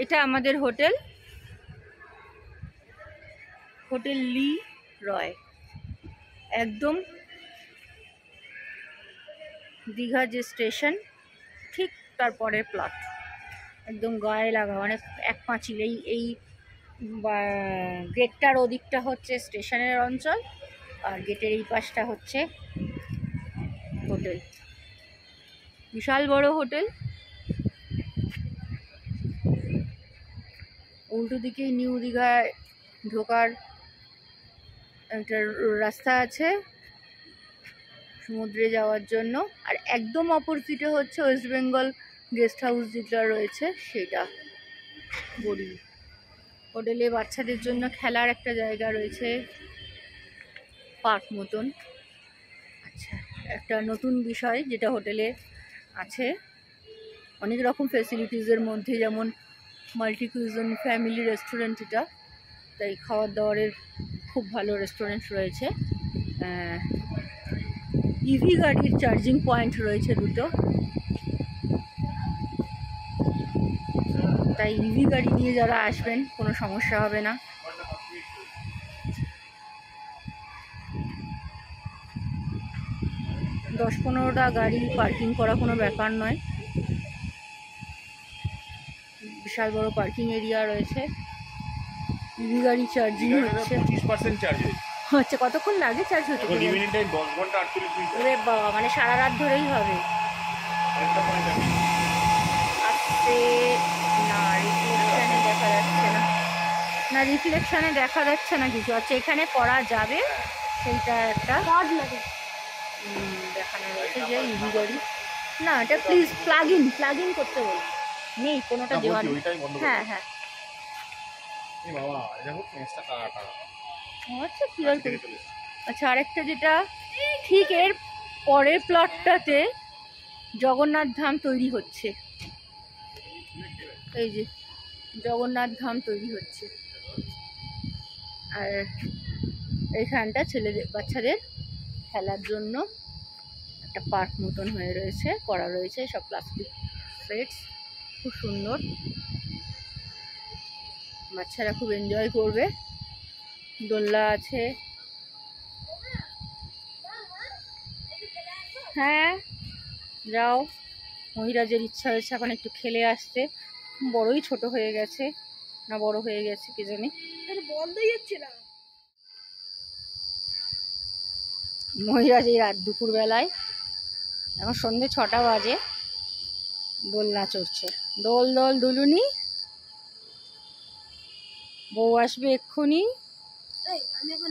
এটা আমাদের hotel, hotel লি রয়, একদম দীঘা যে স্টেশন ঠিক তারপরে প্লট, একদম গায়ে লাগা, মানে এক পাঁচিল। এই গেটটার ওদিকটা হচ্ছে স্টেশনের অঞ্চল, আর গেটের এই পাশটা হচ্ছে হোটেল। বিশাল বড় হোটেল। উল্টো দিকেই নিউ দীঘায় ঢোকার একটা রাস্তা আছে সমুদ্রে যাওয়ার জন্য, আর একদম অপোজিটে হচ্ছে ওয়েস্ট বেঙ্গল গেস্ট হাউস যেটা রয়েছে সেটা। বড়ি হোটেলে বাচ্চাদের জন্য খেলার একটা জায়গা রয়েছে, পার্ক মতন। আচ্ছা, একটা নতুন বিষয় যেটা হোটেলে আছে, অনেক রকম ফেসিলিটিসের মধ্যে, যেমন মাল্টি কুইজন ফ্যামিলি রেস্টুরেন্ট এটা, তাই খাওয়ার দাওয়ারের খুব ভালো রেস্টুরেন্ট রয়েছে। ইভি গাড়ির চার্জিং পয়েন্ট রয়েছে দুটো, তাই ইভি গাড়ি নিয়ে যারা আসবেন কোনো সমস্যা হবে না। দশ 15টা গাড়ি পার্কিং করা কোনো ব্যাপার নয়, বিশাল বড় পার্কিং এরিয়া রয়েছে। ইভি গাড়ি চার্জিং হচ্ছে 25% চার্জ হচ্ছে। কতক্ষণ লাগে চার্জ হতে? এখন ইভিনিং টাইম 10 ঘন্টা 48 মিনিট। ওরে বাবা, মানে সারা রাত ধরেই হবে। আসছে না, রিফ্লেকশনে দেখা যাচ্ছে না, না রিফ্লেকশনে দেখা যাচ্ছে না কিছু। আচ্ছা, এখানে করা যাবে সেইটা একটা কার্ড লাগে দেখানো রয়েছে যে ইভি গাড়ি। না, এটা প্লিজ প্লাগ ইন করতে বল, নেই কোনোটা দেওয়া নেই। হ্যাঁ হ্যাঁ, এই বাবা দেখো ফেসটা কাটা কাটা। আচ্ছা ক্লিয়ার করি। আচ্ছা, আরেকটা যেটা ঠিক এর পরের প্লটটাতে জগন্নাথ ধাম তৈরি হচ্ছে, এই যে জগন্নাথ ধাম তৈরি হচ্ছে। আর এইখানটা ছেলেদের বাচ্চাদের খেলার জন্য একটা পার্ক মতন হয়ে রয়েছে, করা রয়েছে সব প্লাস্টিক প্লেটস, খুব সুন্দর, বাচ্চারা খুব এনজয় করবে। দোলনা আছে, হ্যাঁ যাও, মহিরাজের ইচ্ছা হয়েছে এখন একটু খেলে আসতে। বড়ই ছোট হয়ে গেছে, না বড় হয়ে গেছে কে জানি, বন্ধই হচ্ছে না। মহিরাজ এই রাত দুপুর বেলায়, এখন সন্ধ্যে 6টা বাজে, দোলনা চড়ছে। দোল দোল দুলুনি, বউ আসবে এক্ষুনি। আমি এখন